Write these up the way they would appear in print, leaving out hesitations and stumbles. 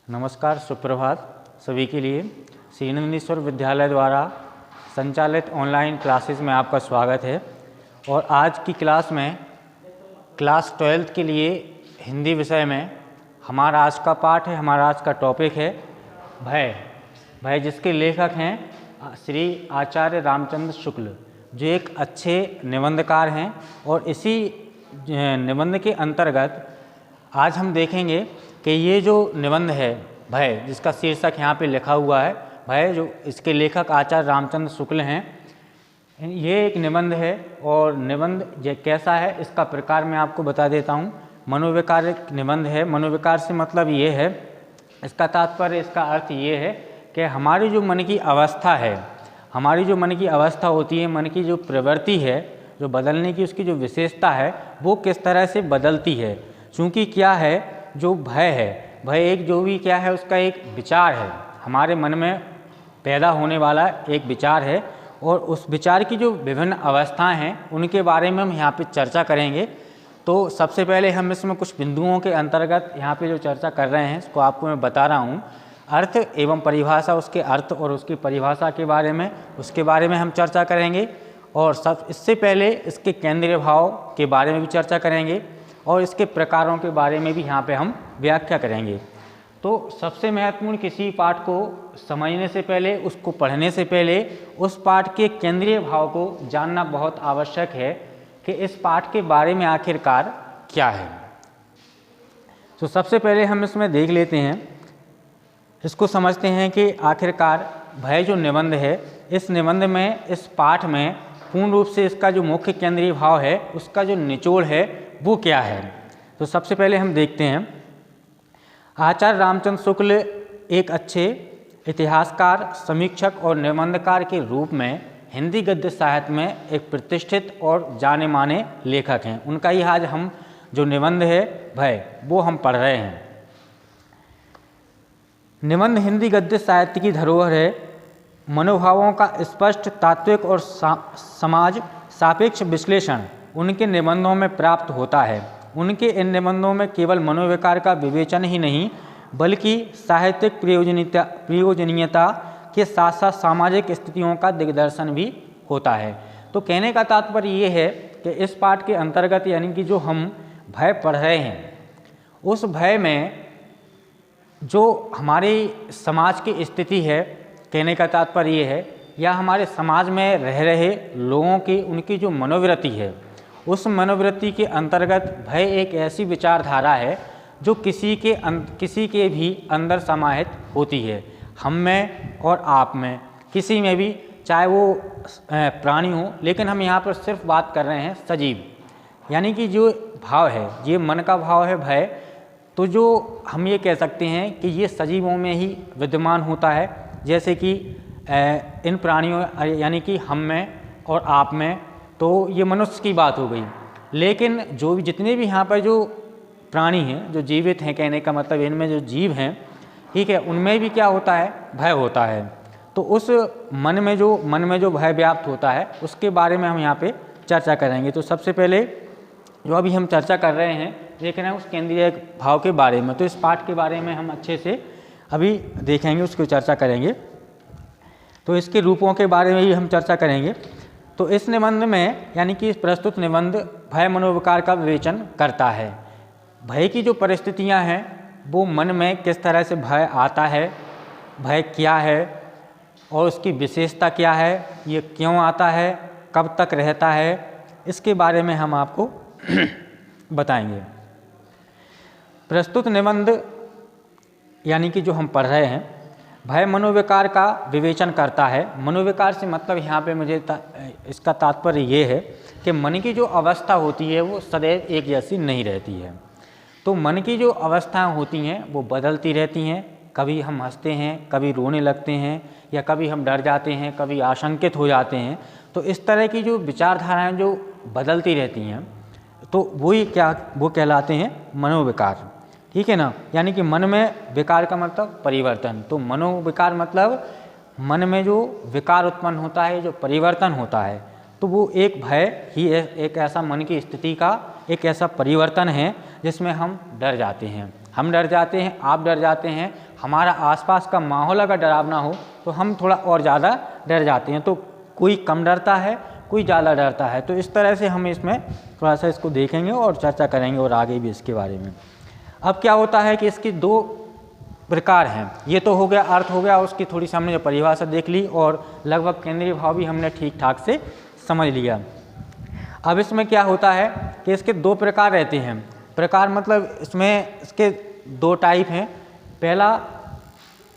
नमस्कार, सुप्रभात सभी के लिए। श्री नंदीश्वर विद्यालय द्वारा संचालित ऑनलाइन क्लासेस में आपका स्वागत है। और आज की क्लास में क्लास 12th के लिए हिंदी विषय में हमारा आज का पाठ है, हमारा आज का टॉपिक है भय, जिसके लेखक हैं श्री आचार्य रामचंद्र शुक्ल, जो एक अच्छे निबंधकार हैं। और इसी निबंध के अंतर्गत आज हम देखेंगे कि ये जो निबंध है भय, जिसका शीर्षक यहाँ पे लिखा हुआ है भय, जो इसके लेखक आचार्य रामचंद्र शुक्ल हैं, ये एक निबंध है। और निबंध ये कैसा है, इसका प्रकार मैं आपको बता देता हूँ। मनोविकारिक निबंध है। मनोविकार से मतलब ये है, इसका तात्पर्य, इसका अर्थ ये है कि हमारी जो मन की अवस्था है, हमारी जो मन की अवस्था होती है, मन की जो प्रवृत्ति है, जो बदलने की उसकी जो विशेषता है, वो किस तरह से बदलती है। चूँकि क्या है, जो भय है, भय एक जो भी क्या है, उसका एक विचार है, हमारे मन में पैदा होने वाला एक विचार है। और उस विचार की जो विभिन्न अवस्थाएं हैं, उनके बारे में हम यहाँ पे चर्चा करेंगे। तो सबसे पहले हम इसमें कुछ बिंदुओं के अंतर्गत यहाँ पे जो चर्चा कर रहे हैं, इसको आपको मैं बता रहा हूँ। अर्थ एवं परिभाषा, उसके अर्थ और उसकी परिभाषा के बारे में, उसके बारे में हम चर्चा करेंगे। और इससे पहले इसके केंद्रीय भाव के बारे में भी चर्चा करेंगे, और इसके प्रकारों के बारे में भी यहाँ पे हम व्याख्या करेंगे। तो सबसे महत्वपूर्ण, किसी पाठ को समझने से पहले, उसको पढ़ने से पहले, उस पाठ के केंद्रीय भाव को जानना बहुत आवश्यक है कि इस पाठ के बारे में आखिरकार क्या है। तो सबसे पहले हम इसमें देख लेते हैं, इसको समझते हैं कि आखिरकार भय जो निबंध है, इस निबंध में, इस पाठ में पूर्ण रूप से इसका जो मुख्य केंद्रीय भाव है, उसका जो निचोड़ है, वो क्या है। तो सबसे पहले हम देखते हैं, आचार्य रामचंद्र शुक्ल एक अच्छे इतिहासकार, समीक्षक और निबंधकार के रूप में हिंदी गद्य साहित्य में एक प्रतिष्ठित और जाने माने लेखक हैं। उनका ही आज हम जो निबंध है भय, वो हम पढ़ रहे हैं। निबंध हिंदी गद्य साहित्य की धरोहर है। मनोभावों का स्पष्ट तात्विक और समाज सापेक्ष विश्लेषण उनके निबंधों में प्राप्त होता है। उनके इन निबंधों में केवल मनोविकार का विवेचन ही नहीं, बल्कि साहित्यिक प्रयोजनीयता के साथ साथ सामाजिक स्थितियों का दिग्दर्शन भी होता है। तो कहने का तात्पर्य ये है कि इस पाठ के अंतर्गत, यानी कि जो हम भय पढ़ रहे हैं, उस भय में जो हमारी समाज की स्थिति है, कहने का तात्पर्य ये है, या हमारे समाज में रह रहे लोगों की, उनकी जो मनोवृत्ति है, उस मनोवृत्ति के अंतर्गत भय एक ऐसी विचारधारा है जो किसी के भी अंदर समाहित होती है, हम में और आप में, किसी में भी, चाहे वो प्राणी हो। लेकिन हम यहाँ पर सिर्फ बात कर रहे हैं सजीव, यानी कि जो भाव है, ये मन का भाव है भय, तो जो हम ये कह सकते हैं कि ये सजीवों में ही विद्यमान होता है। जैसे कि इन प्राणियों, यानी कि हम में और आप में, तो ये मनुष्य की बात हो गई। लेकिन जो भी, जितने भी यहाँ पर जो प्राणी हैं, जो जीवित हैं, कहने का मतलब इनमें जो जीव हैं, ठीक है, उनमें भी क्या होता है, भय होता है। तो उस मन में जो भय व्याप्त होता है, उसके बारे में हम यहाँ पे चर्चा करेंगे। तो सबसे पहले जो अभी हम चर्चा कर रहे हैं, देख रहे हैं उस केंद्रीय भाव के बारे में। तो इस पाठ के बारे में हम अच्छे से अभी देखेंगे, उसकी चर्चा करेंगे। तो इसके रूपों के बारे में भी हम चर्चा करेंगे। तो इस निबंध में, यानी कि प्रस्तुत निबंध भय मनोविकार का विवेचन करता है। भय की जो परिस्थितियां हैं, वो मन में किस तरह से भय आता है, भय क्या है और उसकी विशेषता क्या है, ये क्यों आता है, कब तक रहता है, इसके बारे में हम आपको बताएंगे। प्रस्तुत निबंध, यानी कि जो हम पढ़ रहे हैं, भय मनोविकार का विवेचन करता है। मनोविकार से मतलब यहाँ पे मुझे इसका तात्पर्य ये है कि मन की जो अवस्था होती है, वो सदैव एक जैसी नहीं रहती है। तो मन की जो अवस्थाएं होती हैं, वो बदलती रहती हैं। कभी हम हंसते हैं, कभी रोने लगते हैं, या कभी हम डर जाते हैं, कभी आशंकित हो जाते हैं। तो इस तरह की जो विचारधाराएँ जो बदलती रहती हैं, तो वो कहलाते हैं मनोविकार, ठीक है ना। यानी कि मन में विकार का मतलब परिवर्तन। तो मनोविकार मतलब मन में जो विकार उत्पन्न होता है, जो परिवर्तन होता है, तो वो एक भय ही एक ऐसा मन की स्थिति का एक ऐसा परिवर्तन है जिसमें हम डर जाते हैं, आप डर जाते हैं, हमारा आसपास का माहौल अगर डरावना हो तो हम थोड़ा और ज़्यादा डर जाते हैं। तो कोई कम डरता है, कोई ज़्यादा डरता है। तो इस तरह से हम इसमें थोड़ा सा इसको देखेंगे और चर्चा करेंगे और आगे भी इसके बारे में। अब क्या होता है कि इसकी दो प्रकार हैं। ये तो हो गया अर्थ हो गया, उसकी थोड़ी सी हमने जो परिभाषा देख ली और लगभग केंद्रीय भाव भी हमने ठीक ठाक से समझ लिया। अब इसमें क्या होता है कि इसके दो प्रकार रहते हैं। प्रकार मतलब इसमें इसके दो टाइप हैं। पहला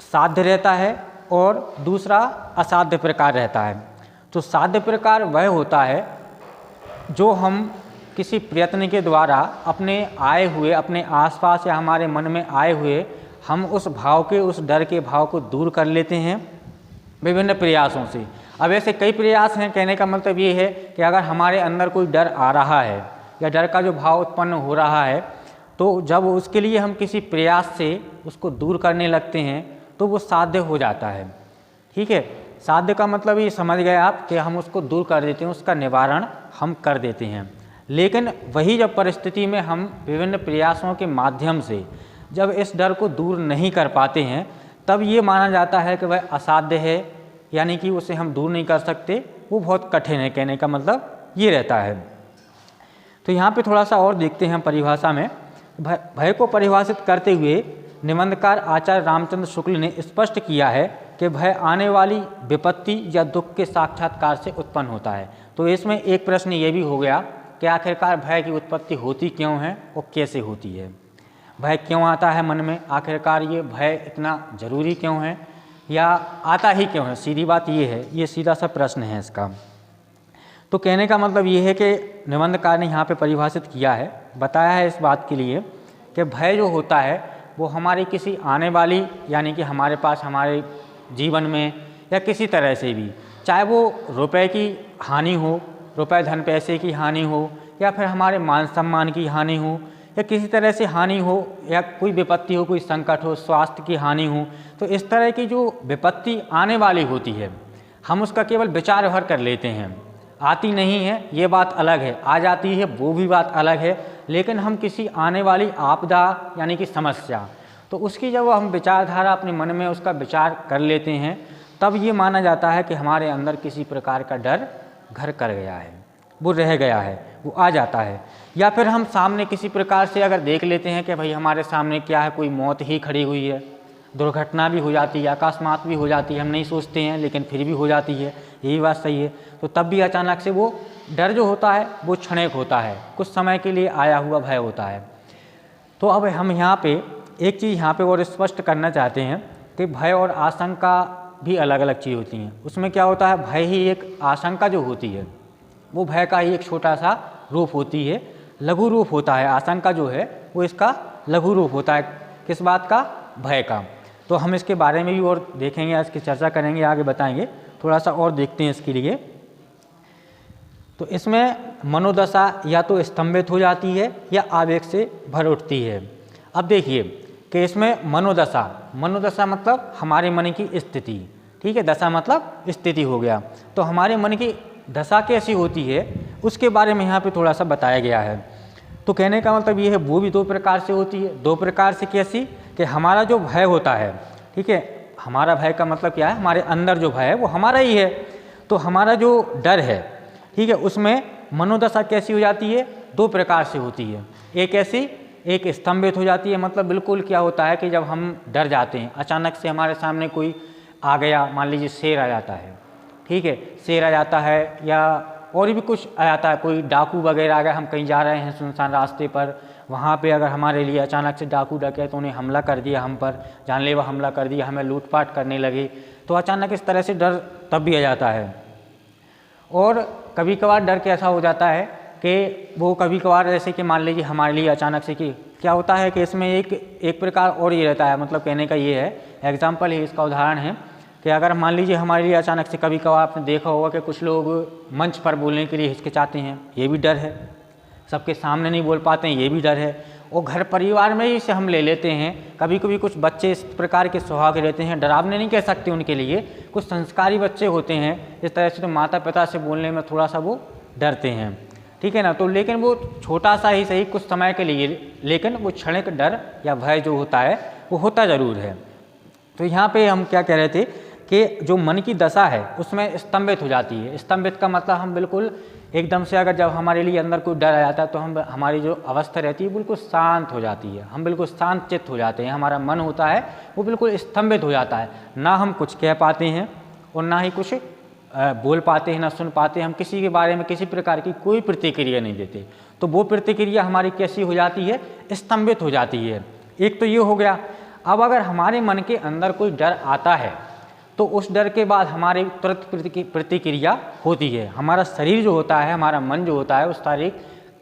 साध्य रहता है और दूसरा असाध्य प्रकार रहता है। तो साध्य प्रकार वह होता है जो हम किसी प्रयत्न के द्वारा अपने आए हुए, अपने आसपास या हमारे मन में आए हुए हम उस भाव के, उस डर के भाव को दूर कर लेते हैं विभिन्न प्रयासों से। अब ऐसे कई प्रयास हैं। कहने का मतलब ये है कि अगर हमारे अंदर कोई डर आ रहा है या डर का जो भाव उत्पन्न हो रहा है, तो जब उसके लिए हम किसी प्रयास से उसको दूर करने लगते हैं तो वो साध्य हो जाता है। ठीक है, साध्य का मतलब ये समझ गए आप कि हम उसको दूर कर देते हैं, उसका निवारण हम कर देते हैं। लेकिन वही जब परिस्थिति में हम विभिन्न प्रयासों के माध्यम से जब इस डर को दूर नहीं कर पाते हैं, तब ये माना जाता है कि वह असाध्य है, यानी कि उसे हम दूर नहीं कर सकते, वो बहुत कठिन है। कहने का मतलब ये रहता है। तो यहाँ पे थोड़ा सा और देखते हैं परिभाषा में। भय को परिभाषित करते हुए निबंधकार आचार्य रामचंद्र शुक्ल ने स्पष्ट किया है कि भय आने वाली विपत्ति या दुख के साक्षात्कार से उत्पन्न होता है। तो इसमें एक प्रश्न ये भी हो गया कि आखिरकार भय की उत्पत्ति होती क्यों है और कैसे होती है। भय क्यों आता है मन में, आखिरकार ये भय इतना ज़रूरी क्यों है या आता ही क्यों है। सीधी बात ये है, ये सीधा सा प्रश्न है इसका। तो कहने का मतलब ये है कि निबंधकार ने यहाँ पे परिभाषित किया है, बताया है इस बात के लिए कि भय जो होता है वो हमारी किसी आने वाली, यानी कि हमारे पास हमारे जीवन में या किसी तरह से भी, चाहे वो रुपए की हानि हो, रुपए धन पैसे की हानि हो, या फिर हमारे मान सम्मान की हानि हो, या किसी तरह से हानि हो, या कोई विपत्ति हो, कोई संकट हो, स्वास्थ्य की हानि हो, तो इस तरह की जो विपत्ति आने वाली होती है हम उसका केवल विचार भर कर लेते हैं। आती नहीं है ये बात अलग है, आ जाती है वो भी बात अलग है, लेकिन हम किसी आने वाली आपदा यानी कि समस्या, तो उसकी जब हम विचारधारा अपने मन में उसका विचार कर लेते हैं, तब ये माना जाता है कि हमारे अंदर किसी प्रकार का डर घर कर गया है, वो रह गया है, वो आ जाता है। या फिर हम सामने किसी प्रकार से अगर देख लेते हैं कि भाई हमारे सामने क्या है, कोई मौत ही खड़ी हुई है, दुर्घटना भी हो जाती है, अकस्मात भी हो जाती है, हम नहीं सोचते हैं लेकिन फिर भी हो जाती है, यही बात सही है। तो तब भी अचानक से वो डर जो होता है वो क्षणिक होता है, कुछ समय के लिए आया हुआ भय होता है। तो अब हम यहाँ पे एक चीज़ यहाँ पे और स्पष्ट करना चाहते हैं कि भय और आशंका भी अलग अलग चीज़ होती हैं। उसमें क्या होता है, भय ही एक, आशंका जो होती है वो भय का ही एक छोटा सा रूप होती है, लघु रूप होता है। आशंका जो है वो इसका लघु रूप होता है, किस बात का, भय का। तो हम इसके बारे में भी और देखेंगे, इसकी चर्चा करेंगे, आगे बताएंगे, थोड़ा सा और देखते हैं इसके लिए। तो इसमें मनोदशा या तो स्तंभित हो जाती है या आवेग से भर उठती है। अब देखिए कि इसमें मनोदशा मतलब हमारे मन की स्थिति, ठीक है, दशा मतलब स्थिति हो गया। तो हमारे मन की दशा कैसी होती है उसके बारे में यहाँ पे थोड़ा सा बताया गया है। तो कहने का मतलब ये है वो भी दो प्रकार से होती है। दो प्रकार से कैसी, कि हमारा जो भय होता है, ठीक है, हमारा भय का मतलब क्या है, हमारे अंदर जो भय है वो हमारा ही है। तो हमारा जो डर है, ठीक है, उसमें मनोदशा कैसी हो जाती है, दो प्रकार से होती है। एक ऐसी, एक स्तंभित हो जाती है, मतलब बिल्कुल क्या होता है कि जब हम डर जाते हैं, अचानक से हमारे सामने कोई आ गया, मान लीजिए शेर आ जाता है, ठीक है, शेर आ जाता है या और भी कुछ आ जाता है, कोई डाकू वगैरह आ गया, हम कहीं जा रहे हैं सुनसान रास्ते पर, वहाँ पे अगर हमारे लिए अचानक से डाकू डकैत उन्हें हमला कर दिया, हम पर जानलेवा हमला कर दिया, हमें लूटपाट करने लगे, तो अचानक इस तरह से डर तब भी आ जाता है। और कभी कभार डर कैसा हो जाता है कि वो कभी कभार जैसे कि मान लीजिए हमारे लिए अचानक से कि क्या होता है कि इसमें एक प्रकार और ये रहता है, मतलब कहने का ये है, एग्जाम्पल ही इसका उदाहरण है कि अगर मान लीजिए हमारे लिए अचानक से कभी कभार आपने देखा होगा कि कुछ लोग मंच पर बोलने के लिए हिचकिचाते हैं, ये भी डर है, सबके सामने नहीं बोल पाते हैं, ये भी डर है। और घर परिवार में ही से हम ले लेते हैं, कभी कभी कुछ बच्चे इस प्रकार के स्वभाव के रहते हैं, डरावने नहीं कह सकते उनके लिए, कुछ संस्कारी बच्चे होते हैं इस तरह से, तो माता पिता से बोलने में थोड़ा सा वो डरते हैं, ठीक है ना। तो लेकिन वो छोटा सा ही सही कुछ समय के लिए, लेकिन वो क्षणिक डर या भय जो होता है वो होता ज़रूर है, तो यहाँ पे हम क्या कह रहे थे कि जो मन की दशा है उसमें स्तंभित हो जाती है। स्तंभित का मतलब हम बिल्कुल एकदम से अगर जब हमारे लिए अंदर कोई डर आ जाता है तो हम हमारी जो अवस्था रहती है बिल्कुल शांत हो जाती है, हम बिल्कुल शांत चित्त हो जाते हैं। हमारा मन होता है वो बिल्कुल स्तंभित हो जाता है, ना हम कुछ कह पाते हैं और ना ही कुछ बोल पाते हैं, ना सुन पाते हैं। हम किसी के बारे में किसी प्रकार की कोई प्रतिक्रिया नहीं देते। तो वो प्रतिक्रिया हमारी कैसी हो जाती है, स्तंभित हो जाती है। एक तो ये हो गया। अब अगर हमारे मन के अंदर कोई डर आता है तो उस डर के बाद हमारी तुरंत प्रतिक्रिया होती है। हमारा शरीर जो होता है, हमारा मन जो होता है, उस सारी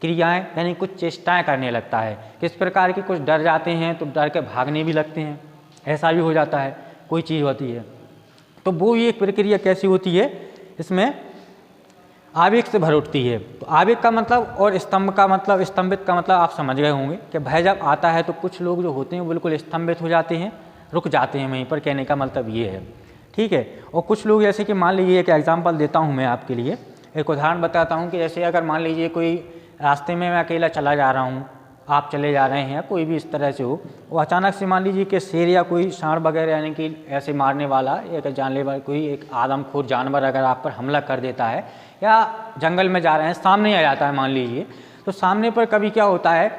क्रियाएं यानी कुछ चेष्टाएं करने लगता है। किस प्रकार की, कुछ डर जाते हैं तो डर के भागने भी लगते हैं, ऐसा भी हो जाता है, कोई चीज़ होती है। तो वो ये एक प्रक्रिया कैसी होती है, इसमें आवेग से भर उठती है। तो आवेग का मतलब और स्तंभ का मतलब, स्तंभित का मतलब आप समझ गए होंगे कि भय जब आता है तो कुछ लोग जो होते हैं वो बिल्कुल स्तंभित हो जाते हैं, रुक जाते हैं वहीं पर, कहने का मतलब ये है। ठीक है। और कुछ लोग जैसे कि मान लीजिए एक एग्जांपल देता हूँ मैं आपके लिए, एक उदाहरण बताता हूँ कि जैसे अगर मान लीजिए कोई रास्ते में मैं अकेला चला जा रहा हूँ, आप चले जा रहे हैं या कोई भी इस तरह से हो, वो अचानक से मान लीजिए कि शेर या कोई सांड वगैरह यानी कि ऐसे मारने वाला एक जानलेवा कोई एक आदमखोर जानवर अगर आप पर हमला कर देता है, या जंगल में जा रहे हैं सामने आ जाता है मान लीजिए, तो सामने पर कभी क्या होता है,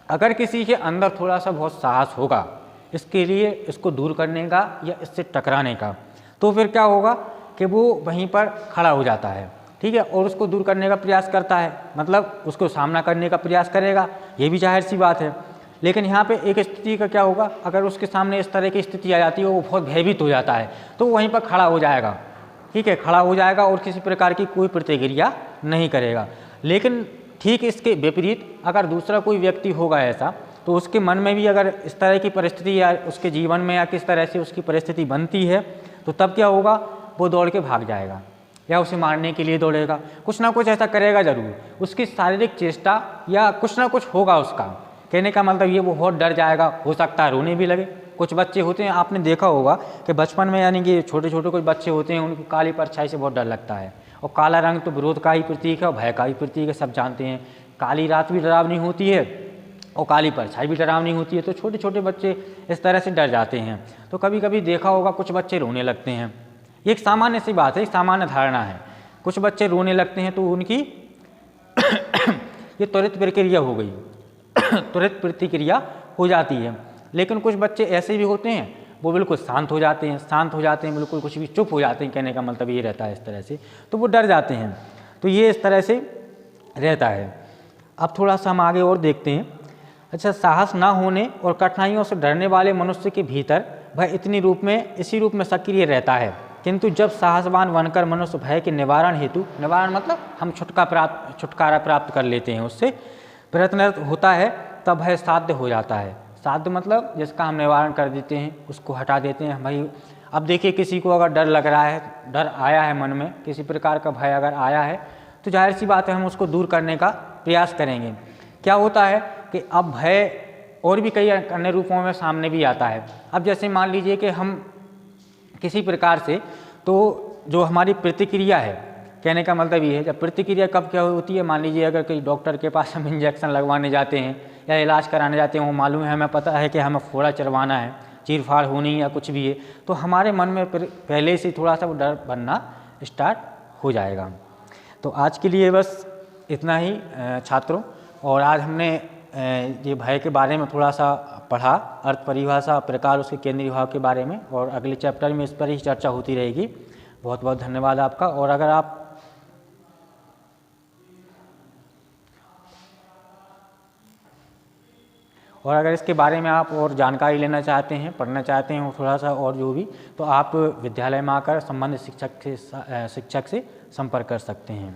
अगर किसी के अंदर थोड़ा सा बहुत साहस होगा इसके लिए, इसको दूर करने का या इससे टकराने का, तो फिर क्या होगा कि वो वहीं पर खड़ा हो जाता है। ठीक है। और उसको दूर करने का प्रयास करता है, मतलब उसको सामना करने का प्रयास करेगा, ये भी जाहिर सी बात है। लेकिन यहाँ पे एक स्थिति का क्या होगा, अगर उसके सामने इस तरह की स्थिति आ जाती है, वो बहुत भयभीत हो जाता है, तो वहीं पर खड़ा हो जाएगा। ठीक है, खड़ा हो जाएगा और किसी प्रकार की कोई प्रतिक्रिया नहीं करेगा। लेकिन ठीक इसके विपरीत अगर दूसरा कोई व्यक्ति होगा ऐसा, तो उसके मन में भी अगर इस तरह की परिस्थिति या उसके जीवन में या किस तरह से उसकी परिस्थिति बनती है, तो तब क्या होगा, वो दौड़ के भाग जाएगा या उसे मारने के लिए दौड़ेगा, कुछ ना कुछ ऐसा करेगा ज़रूर। उसकी शारीरिक चेष्टा या कुछ ना कुछ होगा उसका, कहने का मतलब ये वो बहुत डर जाएगा, हो सकता है रोने भी लगे। कुछ बच्चे होते हैं, आपने देखा होगा कि बचपन में यानी कि छोटे छोटे कुछ बच्चे होते हैं, उनको काली परछाई से बहुत डर लगता है। और काला रंग तो विरोध का ही प्रतीक है और भय का ही प्रतीक है, सब जानते हैं। काली रात भी डरावनी होती है और काली परछाई भी डरावनी होती है। तो छोटे छोटे बच्चे इस तरह से डर जाते हैं। तो कभी कभी देखा होगा कुछ बच्चे रोने लगते हैं, ये एक सामान्य सी बात है, एक सामान्य धारणा है। कुछ बच्चे रोने लगते हैं तो उनकी ये त्वरित प्रक्रिया हो गई, त्वरित प्रतिक्रिया हो जाती है। लेकिन कुछ बच्चे ऐसे भी होते हैं, वो बिल्कुल शांत हो जाते हैं, शांत हो जाते हैं, बिल्कुल कुछ भी चुप हो जाते हैं, कहने का मतलब ये रहता है इस तरह से, तो वो डर जाते हैं। तो ये इस तरह से रहता है। अब थोड़ा सा हम आगे और देखते हैं। अच्छा, साहस ना होने और कठिनाइयों से डरने वाले मनुष्य के भीतर भय इसी रूप में सक्रिय रहता है, किंतु जब साहसवान बनकर मनुष्य भय के निवारण हेतु, निवारण मतलब हम छुटकारा प्राप्त कर लेते हैं, उससे प्रयत्नरत होता है, तब भय साध्य हो जाता है। साध्य मतलब जिसका हम निवारण कर देते हैं, उसको हटा देते हैं। भाई अब देखिए, किसी को अगर डर लग रहा है, डर आया है मन में, किसी प्रकार का भय अगर आया है, तो जाहिर सी बात है हम उसको दूर करने का प्रयास करेंगे। क्या होता है कि अब भय और भी कई अन्य रूपों में सामने भी आता है। अब जैसे मान लीजिए कि हम किसी प्रकार से, तो जो हमारी प्रतिक्रिया है, कहने का मतलब ये है, जब प्रतिक्रिया कब क्या होती है, मान लीजिए अगर कोई डॉक्टर के पास हम इंजेक्शन लगवाने जाते हैं या इलाज कराने जाते हैं, वो मालूम है, हमें पता है कि हमें फोड़ा चढ़वाना है, चीरफाड़ होनी या कुछ भी है, तो हमारे मन में पहले से थोड़ा सा वो डर बनना स्टार्ट हो जाएगा। तो आज के लिए बस इतना ही छात्रों। और आज हमने ये भय के बारे में थोड़ा सा पढ़ा, अर्थ, परिभाषा, प्रकार, उसके केंद्रीय भाव के बारे में, और अगले चैप्टर में इस पर ही चर्चा होती रहेगी। बहुत बहुत धन्यवाद आपका। और अगर इसके बारे में आप और जानकारी लेना चाहते हैं, पढ़ना चाहते हैं थोड़ा सा और जो भी, तो आप विद्यालय में आकर संबंधित शिक्षक से संपर्क कर सकते हैं।